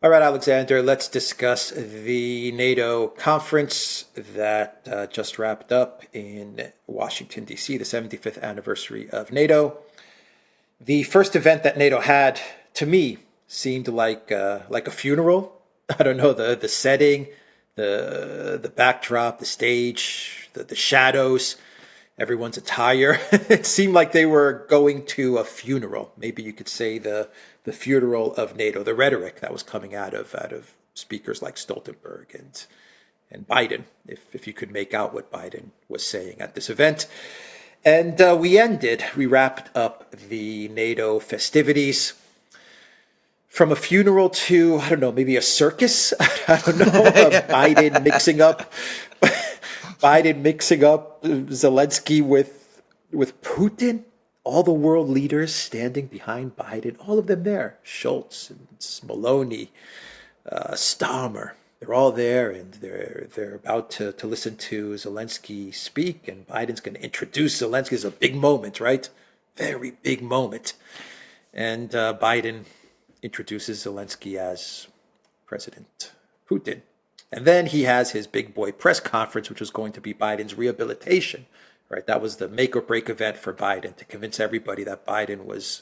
All right, Alexander, let's discuss the NATO conference that just wrapped up in Washington, D.C., the 75th anniversary of NATO. The first event that NATO had, to me, seemed like a funeral. I don't know, the setting, the backdrop, the stage, the shadows, everyone's attire. It seemed like they were going to a funeral. Maybe you could say the funeral of NATO. The rhetoric that was coming out of speakers like Stoltenberg and Biden, if you could make out what Biden was saying at this event. And we wrapped up the NATO festivities from a funeral to, I don't know, maybe a circus. I don't know, Biden mixing up Zelensky with Putin. All the world leaders standing behind Biden, all of them there. Schultz and Maloney, Starmer. They're all there, and they're about to listen to Zelensky speak, and Biden's going to introduce Zelensky. It's a big moment, right? Very big moment. And Biden introduces Zelensky as President Putin. And then he has his big boy press conference, which was going to be Biden's rehabilitation, right? That was the make or break event for Biden, to convince everybody that Biden was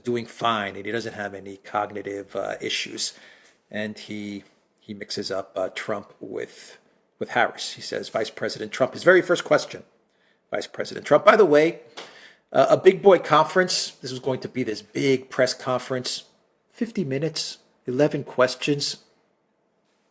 doing fine and he doesn't have any cognitive issues. And he mixes up Trump with Harris. He says, Vice President Trump, his very first question, Vice President Trump. By the way, a big boy conference. This was going to be this big press conference. 50 minutes, 11 questions.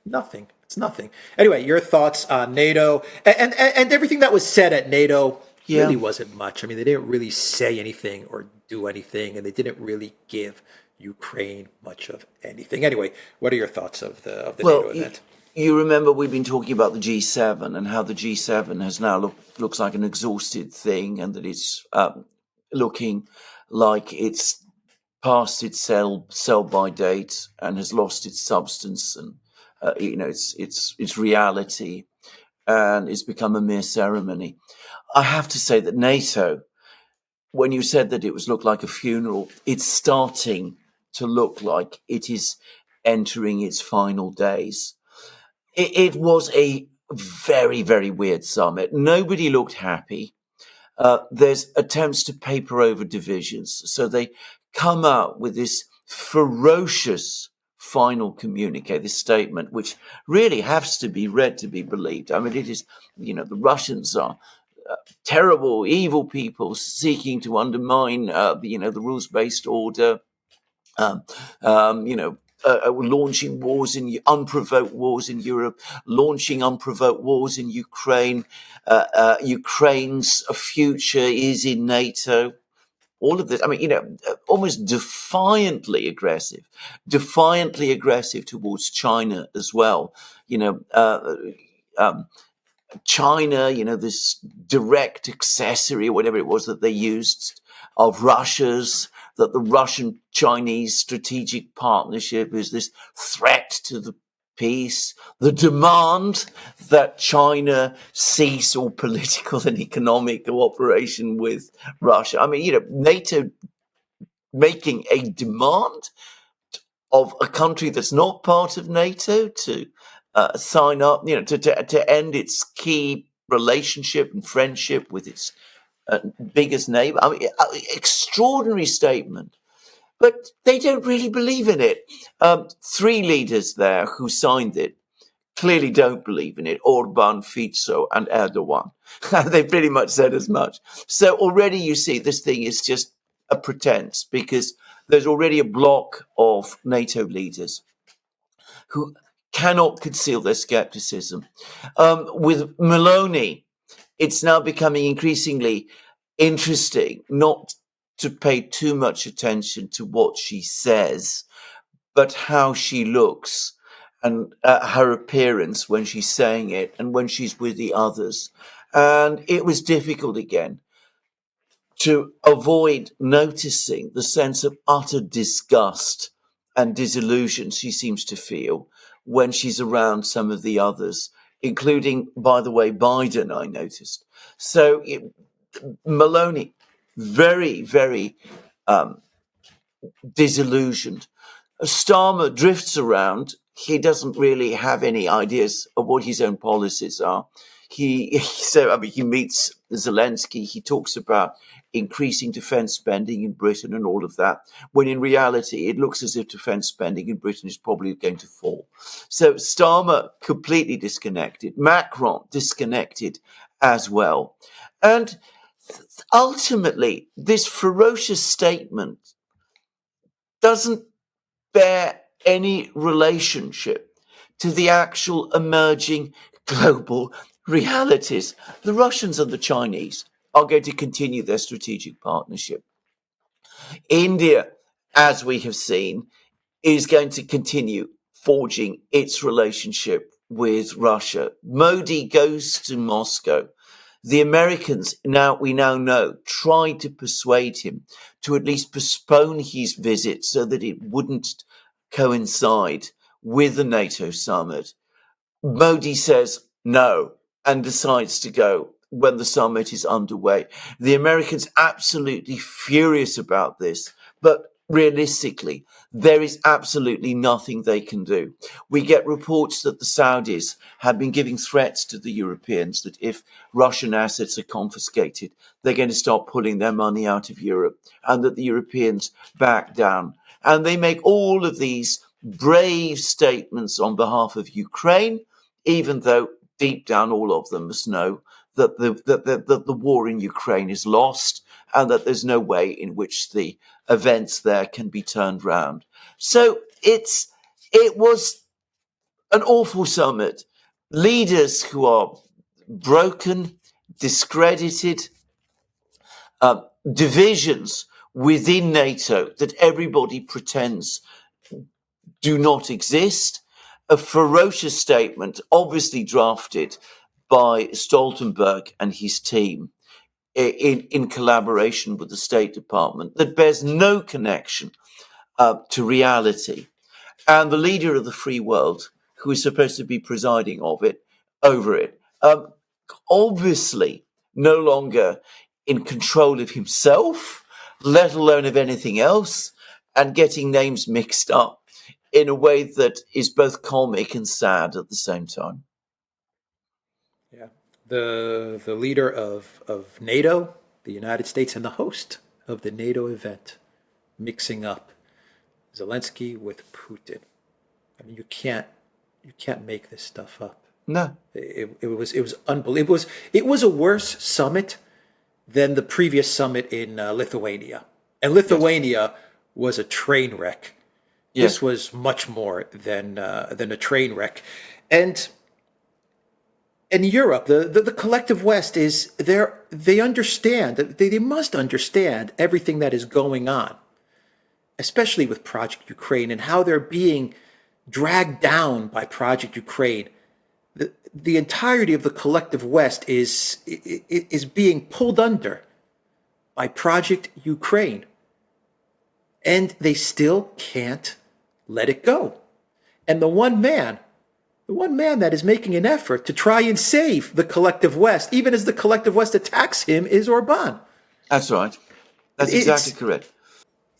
Nothing. It's nothing. Anyway, your thoughts on NATO and everything that was said at NATO really wasn't much. I mean, they didn't really say anything or do anything, and they didn't really give Ukraine much of anything. Anyway, what are your thoughts of the NATO event? You remember we've been talking about the G7 and how the G7 has now looks like an exhausted thing, and that it's looking like it's past its sell by date and has lost its substance and its reality, and it's become a mere ceremony. I have to say that NATO, when you said that it was looked like a funeral, it's starting to look like it is entering its final days. It was a very, very weird summit. Nobody looked happy. There's attempts to paper over divisions. So they come out with this ferocious final communique, this statement, which really has to be read to be believed. I mean, it is, the Russians are terrible, evil people seeking to undermine, the rules-based order, launching unprovoked wars in Europe, launching unprovoked wars in Ukraine. Ukraine's future is in NATO. All of this, I mean, almost defiantly aggressive towards China as well. China, this direct accessory or whatever it was that they used of Russia's, that the Russian-Chinese strategic partnership is this threat to the peace, the demand that China cease all political and economic cooperation with Russia. I mean, NATO making a demand of a country that's not part of NATO to sign up, to end its key relationship and friendship with its biggest neighbor. I mean, extraordinary statement. But they don't really believe in it. 3 leaders there who signed it clearly don't believe in it: Orban, Fico, and Erdogan. They pretty much said as much. So already you see this thing is just a pretense, because there's already a block of NATO leaders who cannot conceal their skepticism. With Maloney, it's now becoming increasingly interesting not to pay too much attention to what she says, but how she looks and her appearance when she's saying it and when she's with the others. And it was difficult again to avoid noticing the sense of utter disgust and disillusion she seems to feel when she's around some of the others, including, by the way, Biden, I noticed. So Maloney, very, very disillusioned. Starmer drifts around. He doesn't really have any ideas of what his own policies are. He meets Zelensky. He talks about increasing defence spending in Britain and all of that, when in reality it looks as if defence spending in Britain is probably going to fall. So Starmer completely disconnected. Macron disconnected as well. And ultimately, this ferocious statement doesn't bear any relationship to the actual emerging global realities. The Russians and the Chinese are going to continue their strategic partnership. India, as we have seen, is going to continue forging its relationship with Russia. Modi goes to Moscow. The Americans, we now know, tried to persuade him to at least postpone his visit so that it wouldn't coincide with the NATO summit. Modi says no and decides to go when the summit is underway. The Americans absolutely furious about this, but realistically, there is absolutely nothing they can do. We get reports that the Saudis have been giving threats to the Europeans that if Russian assets are confiscated, they're going to start pulling their money out of Europe, and that the Europeans back down. And they make all of these brave statements on behalf of Ukraine, even though deep down all of them must know that the war in Ukraine is lost and that there's no way in which the events there can be turned round. So it was an awful summit. Leaders who are broken, discredited, divisions within NATO that everybody pretends do not exist. A ferocious statement, obviously drafted by Stoltenberg and his team in collaboration with the State Department, that bears no connection to reality. And the leader of the free world, who is supposed to be presiding over it, obviously no longer in control of himself, let alone of anything else, and getting names mixed up in a way that is both comic and sad at the same time. Yeah. The leader of NATO, the United States, and the host of the NATO event mixing up Zelensky with Putin. I mean, you can't make this stuff up. No. It was unbelievable. It was a worse summit than the previous summit in Lithuania. And Lithuania was a train wreck. Yes. This was much more than a train wreck. And in Europe, the collective West is there. They understand that they must understand everything that is going on, especially with Project Ukraine and how they're being dragged down by Project Ukraine. The entirety of the collective West is being pulled under by Project Ukraine, and they still can't let it go. And the one man that is making an effort to try and save the collective West, even as the collective West attacks him, is Orban. That's right. That's exactly correct.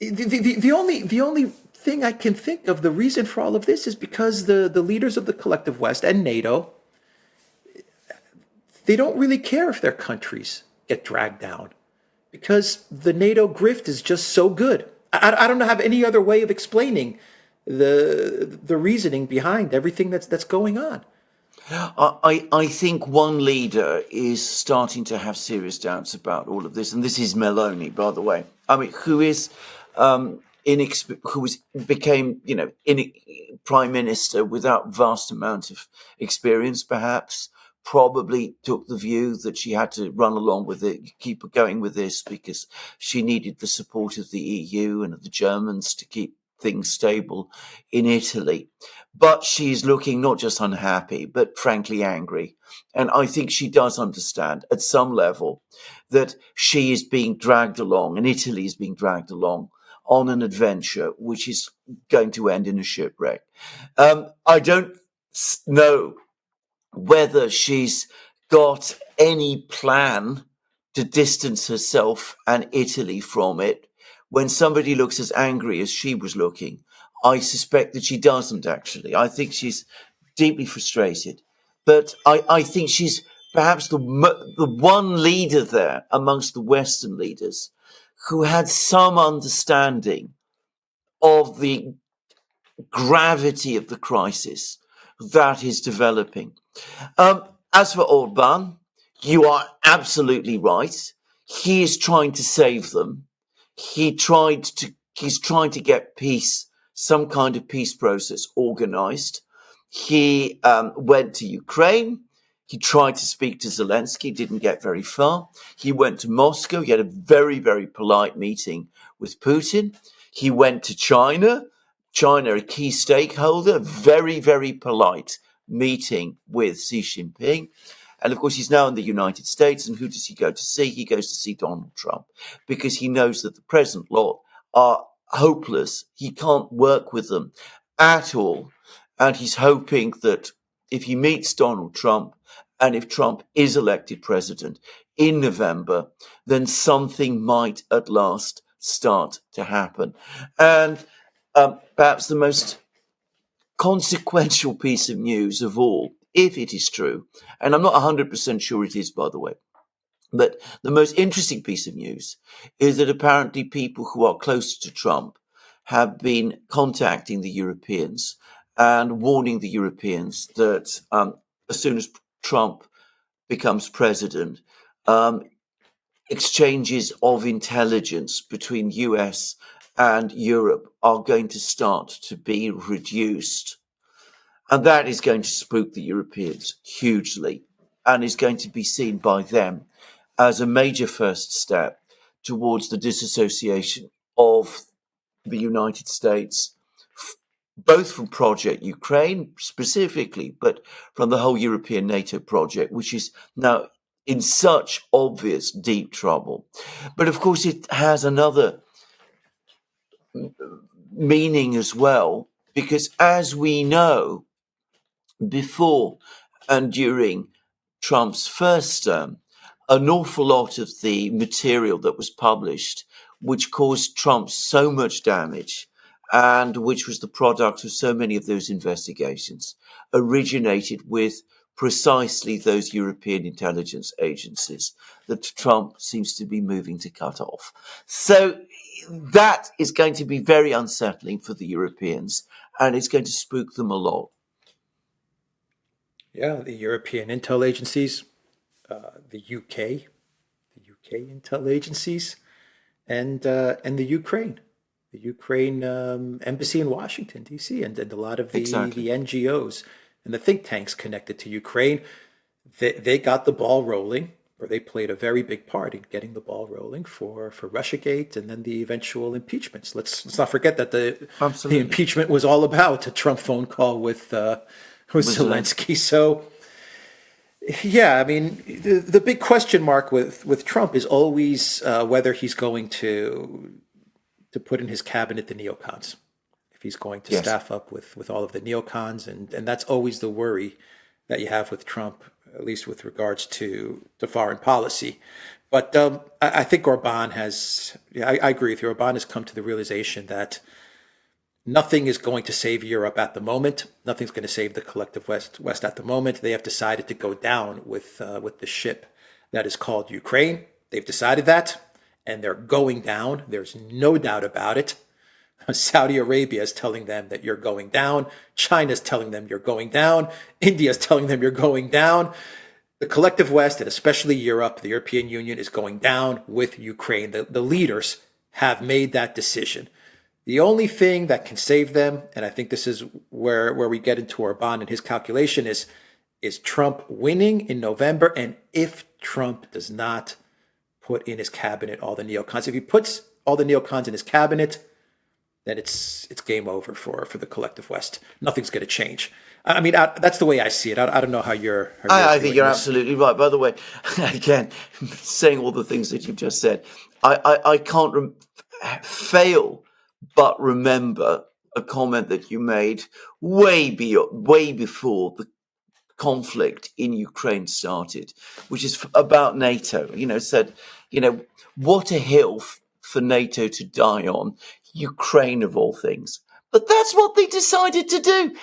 The only thing I can think of, the reason for all of this, is because the leaders of the collective West and NATO, they don't really care if their countries get dragged down, because the NATO grift is just so good. I don't have any other way of explaining the reasoning behind everything that's going on. I think one leader is starting to have serious doubts about all of this, and this is Meloni, by the way. I mean, who became prime minister without vast amount of experience, perhaps. Probably took the view that she had to run along with it, keep going with this, because she needed the support of the EU and of the Germans to keep things stable in Italy. But she's looking not just unhappy, but frankly angry. And I think she does understand at some level that she is being dragged along, and Italy is being dragged along on an adventure which is going to end in a shipwreck. I don't know whether she's got any plan to distance herself and Italy from it. When somebody looks as angry as she was looking, I suspect that she doesn't, actually. I think she's deeply frustrated. But I think she's perhaps the one leader there amongst the Western leaders who had some understanding of the gravity of the crisis that is developing. As for Orban, you are absolutely right. He is trying to save them. He's trying to get peace, some kind of peace process organized. He went to Ukraine. He tried to speak to Zelensky, didn't get very far. He went to Moscow. He had a very, very polite meeting with Putin. He went to China. China, a key stakeholder, very, very polite meeting with Xi Jinping. And of course, he's now in the United States. And who does he go to see? He goes to see Donald Trump because he knows that the present lot are hopeless. He can't work with them at all. And he's hoping that if he meets Donald Trump and if Trump is elected president in November, then something might at last start to happen. And perhaps the most consequential piece of news of all, if it is true, and I'm not 100% sure it is, by the way, but the most interesting piece of news is that apparently people who are close to Trump have been contacting the Europeans and warning the Europeans that as soon as Trump becomes president, exchanges of intelligence between US and Europe are going to start to be reduced. And that is going to spook the Europeans hugely and is going to be seen by them as a major first step towards the disassociation of the United States, both from Project Ukraine specifically, but from the whole European NATO project, which is now in such obvious deep trouble. But of course, it has another meaning as well, because as we know, before and during Trump's first term, an awful lot of the material that was published, which caused Trump so much damage and which was the product of so many of those investigations, originated with precisely those European intelligence agencies that Trump seems to be moving to cut off. So that is going to be very unsettling for the Europeans, and it's going to spook them a lot. Yeah, the European intel agencies, the UK intel agencies, and the Ukraine embassy in Washington D.C. And a lot of Exactly. the NGOs and the think tanks connected to Ukraine. They got the ball rolling, or they played a very big part in getting the ball rolling for Russiagate and then the eventual impeachments. Let's not forget that the Absolutely. impeachment was all about a Trump phone call with With Zelensky. Zelensky. So yeah, I mean, the big question mark with Trump is always whether he's going to put in his cabinet the neocons, if he's going to Yes. staff up with all of the neocons, and that's always the worry that you have with Trump, at least with regards to foreign policy. But I think Orban has, yeah, I agree with you. Orban has come to the realization that nothing is going to save Europe at the moment. Nothing's going to save the collective West at the moment. They have decided to go down with the ship that is called Ukraine. They've decided that, and they're going down. There's no doubt about it. Saudi Arabia is telling them that you're going down. China's telling them you're going down. India's telling them you're going down. The collective West, and especially Europe, the European Union, is going down with Ukraine. The leaders have made that decision. The only thing that can save them, and I think this is where we get into Orban and his calculation, is Trump winning in November. And if Trump does not put in his cabinet all the neocons, if he puts all the neocons in his cabinet, then it's game over for the collective West. Nothing's going to change. I mean, that's the way I see it. I don't know how you're I think viewing you're this. absolutely right. By the way, again, saying all the things that you've just said, I can't fail but remember a comment that you made way before the conflict in Ukraine started, which is about NATO. Said, what a hill for NATO to die on, Ukraine of all things. But that's what they decided to do.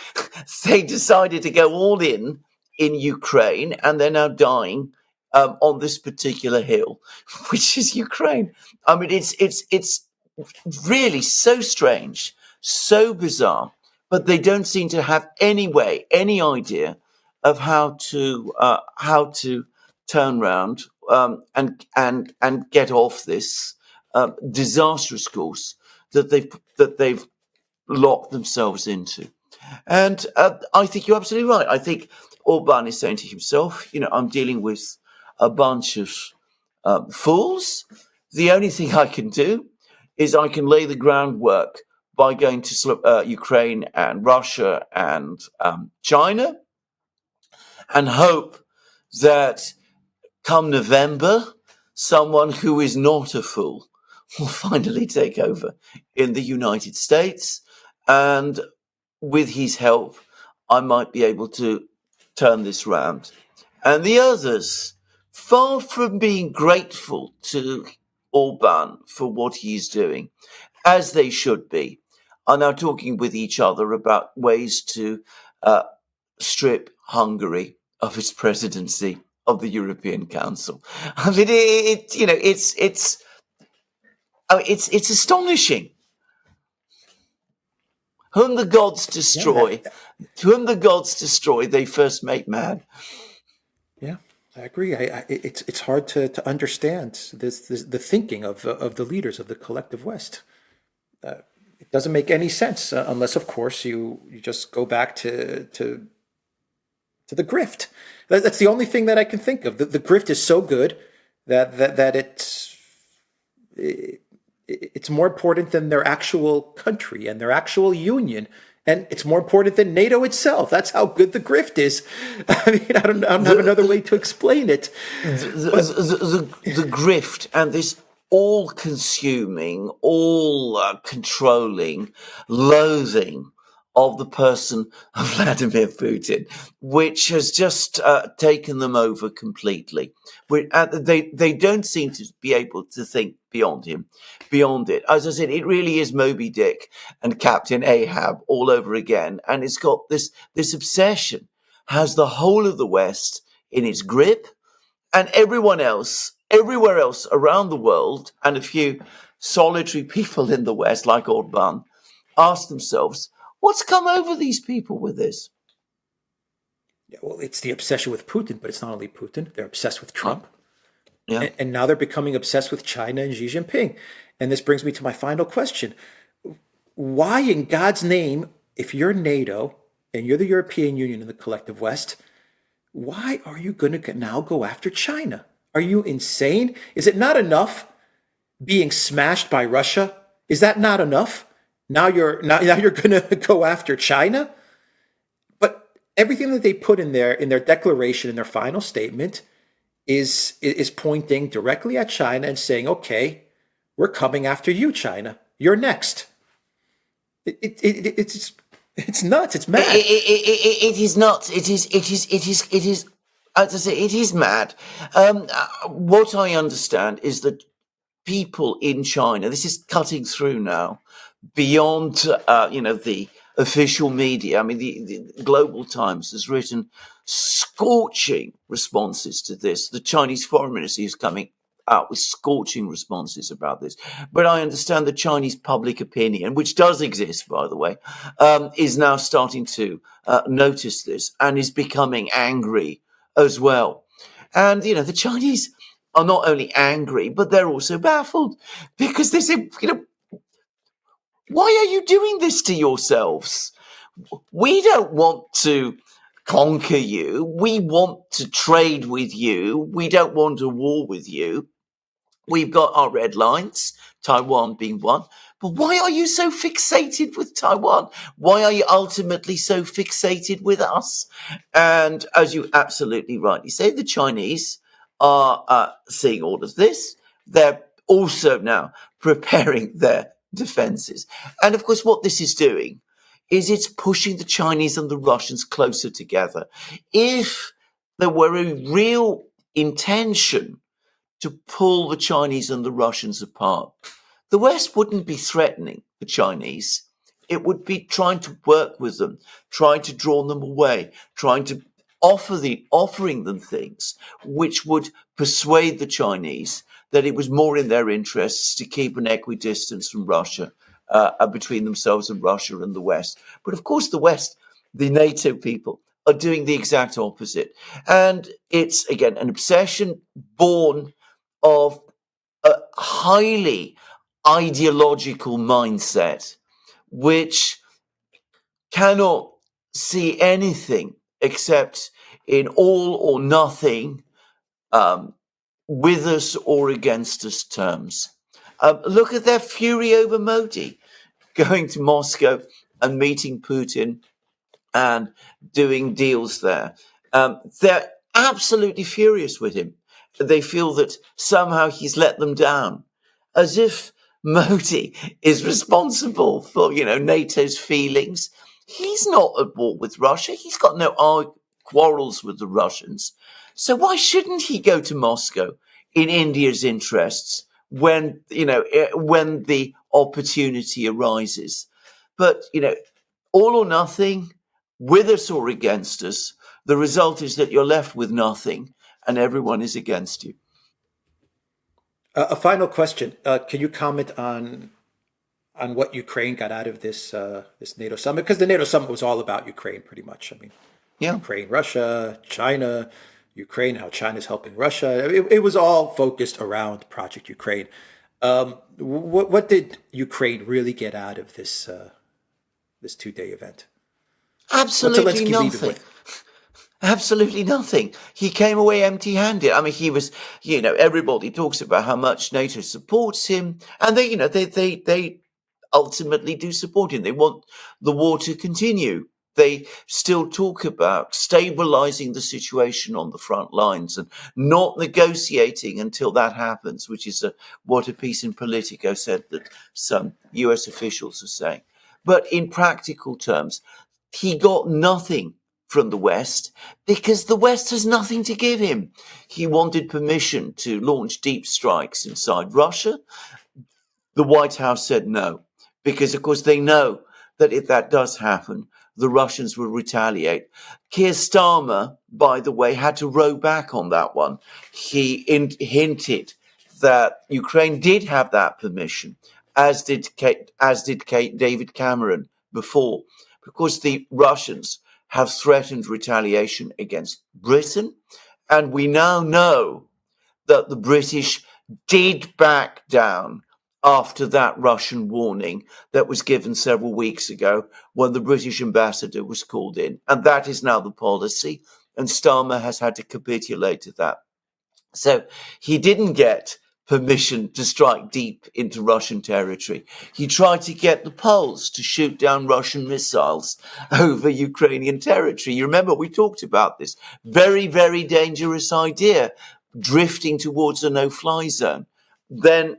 They decided to go all in Ukraine, and they're now dying on this particular hill, which is Ukraine. I mean, it's really so strange, so bizarre, but they don't seem to have any way, any idea of how to turn around and get off this disastrous course that they've locked themselves into. And I think you're absolutely right. I think Orban is saying to himself, I'm dealing with a bunch of fools. The only thing I can do is I can lay the groundwork by going to Ukraine and Russia and China and hope that come November, someone who is not a fool will finally take over in the United States. And with his help, I might be able to turn this round. And the others, far from being grateful to Orban for what he's doing, as they should be, are now talking with each other about ways to uh, strip Hungary of its presidency of the European Council. I mean, it's astonishing. Whom the gods Yeah, destroy, whom the gods destroy, they first make mad. yeah, I agree. It's hard to understand this the thinking of the leaders of the collective West. It doesn't make any sense unless, of course, you just go back to the grift. That's the only thing that I can think of. The grift is so good that it's more important than their actual country and their actual union. And it's more important than NATO itself. That's how good the grift is. I mean, I don't have another way to explain it. The grift and this all-consuming, all-controlling loathing of the person of Vladimir Putin, which has just taken them over completely. They don't seem to be able to think beyond him, beyond it. As I said, it really is Moby Dick and Captain Ahab all over again, and it's got this obsession, has the whole of the West in its grip, and everyone else, everywhere else around the world, and a few solitary people in the West, like Orban, ask themselves, what's come over these people with this? Yeah, well, it's the obsession with Putin, but it's not only Putin. They're obsessed with Trump. Yeah. And now they're becoming obsessed with China and Xi Jinping. And this brings me to my final question. Why, in God's name, if you're NATO and you're the European Union and the collective West, why are you going to now go after China? Are you insane? Is it not enough being smashed by Russia? Is that not enough? Now you're going to go after China? But everything that they put in their declaration, in their final statement, is pointing directly at China and saying, "Okay, we're coming after you, China. You're next." It's nuts. It's mad. It is nuts. It is. As I say, it is mad. What I understand is that people in China, this is cutting through now, beyond the official media. I mean, the Global Times has written scorching responses to this. The Chinese Foreign Ministry is coming out with scorching responses about this. But I understand the Chinese public opinion, which does exist, by the way, is now starting to notice this and is becoming angry as well. And, the Chinese are not only angry, but they're also baffled because they say, why are you doing this to yourselves? We don't want to conquer you. We want to trade with you. We don't want a war with you. We've got our red lines, Taiwan being one. But why are you so fixated with Taiwan? Why are you ultimately so fixated with us? And as you absolutely rightly say, the Chinese are seeing all of this. They're also now preparing their defenses. And of course, what this is doing is it's pushing the Chinese and the Russians closer together. If there were a real intention to pull the Chinese and the Russians apart, the West wouldn't be threatening the Chinese. It would be trying to work with them, trying to draw them away, trying to offering them things which would persuade the Chinese that it was more in their interests to keep an equidistance from Russia, between themselves and Russia and the West. But of course, the West, the NATO people, are doing the exact opposite. And it's, again, an obsession born of a highly ideological mindset, which cannot see anything except in all or nothing, with us or against us terms. Look at their fury over Modi going to Moscow and meeting Putin and doing deals there. They're absolutely furious with him. They feel that somehow he's let them down, as if Modi is responsible for, NATO's feelings. He's not at war with Russia. He's got no quarrels with the Russians. So why shouldn't he go to Moscow in India's interests when the opportunity arises? But, all or nothing, with us or against us, the result is that you're left with nothing and everyone is against you. A final question: can you comment on what Ukraine got out of this NATO summit? Because the NATO summit was all about Ukraine, pretty much. I mean, Yeah. Ukraine, Russia, China, Ukraine, how China's helping Russia. It was all focused around Project Ukraine. What did Ukraine really get out of this 2-day event? What's Absolutely Zelensky leaving nothing. with? Absolutely nothing. He came away empty-handed. I mean, he was, everybody talks about how much NATO supports him, and they ultimately do support him. They want the war to continue. They still talk about stabilizing the situation on the front lines and not negotiating until that happens, which is what a piece in Politico said that some US officials are saying. But in practical terms, he got nothing from the West because the West has nothing to give him. He wanted permission to launch deep strikes inside Russia. The White House said no, because, of course, they know that if that does happen, the Russians will retaliate. Keir Starmer, by the way, had to row back on that one. He hinted that Ukraine did have that permission, as did David Cameron before, because the Russians have threatened retaliation against Britain, and we now know that the British did back down after that Russian warning that was given several weeks ago when the British ambassador was called in. And that is now the policy, and Starmer has had to capitulate to that. So he didn't get permission to strike deep into Russian territory. He tried to get the Poles to shoot down Russian missiles over Ukrainian territory. You remember we talked about this. Very, very dangerous idea, drifting towards a no-fly zone. Then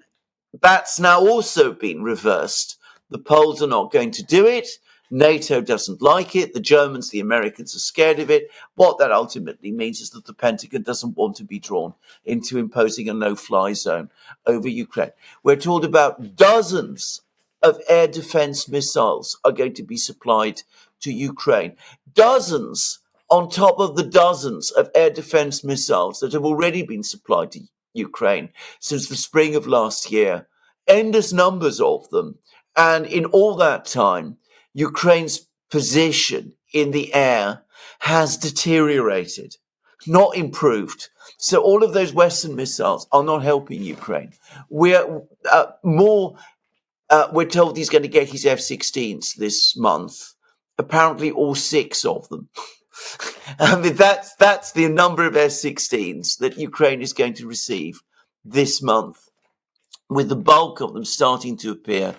that's now also been reversed. The Poles are not going to do it. NATO doesn't like it. The Germans, the Americans are scared of it. What that ultimately means is that the Pentagon doesn't want to be drawn into imposing a no-fly zone over Ukraine. We're told about dozens of air defense missiles are going to be supplied to Ukraine. Dozens on top of the dozens of air defense missiles that have already been supplied to Ukraine since the spring of last year. Endless numbers of them. And in all that time, Ukraine's position in the air has deteriorated, not improved. So all of those Western missiles are not helping Ukraine. We're told he's going to get his F-16s this month. Apparently, all 6 of them. I mean, that's the number of F-16s that Ukraine is going to receive this month, with the bulk of them starting to appear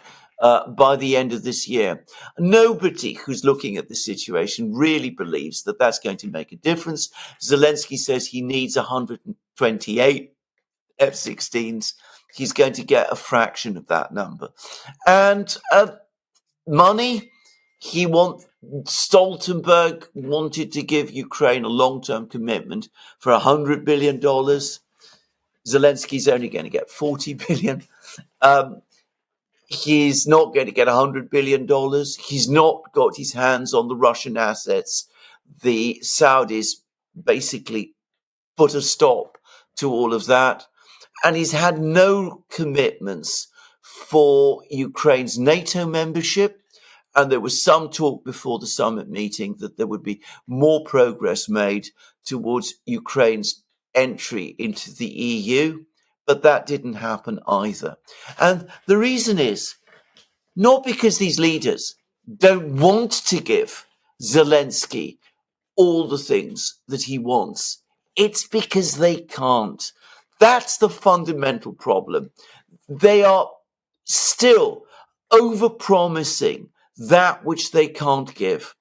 by the end of this year. Nobody who's looking at the situation really believes that that's going to make a difference. Zelensky says he needs 128 F-16s. He's going to get a fraction of that number. And money, Stoltenberg wanted to give Ukraine a long-term commitment for $100 billion. Zelensky's only going to get $40 billion. He's not going to get $100 billion. He's not got his hands on the Russian assets. The Saudis basically put a stop to all of that. And he's had no commitments for Ukraine's NATO membership. And there was some talk before the summit meeting that there would be more progress made towards Ukraine's entry into the EU. But that didn't happen either. And the reason is not because these leaders don't want to give Zelensky all the things that he wants. It's because they can't. That's the fundamental problem. They are still over-promising that which they can't give.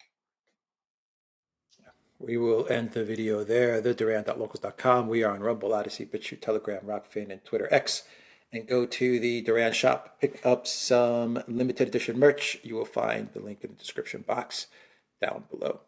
We will end the video there. Duran.locals.com. We are on Rumble, Odyssey, BitChute, Telegram, Rockfin, and Twitter X. And go to the Duran shop, pick up some limited edition merch. You will find the link in the description box down below.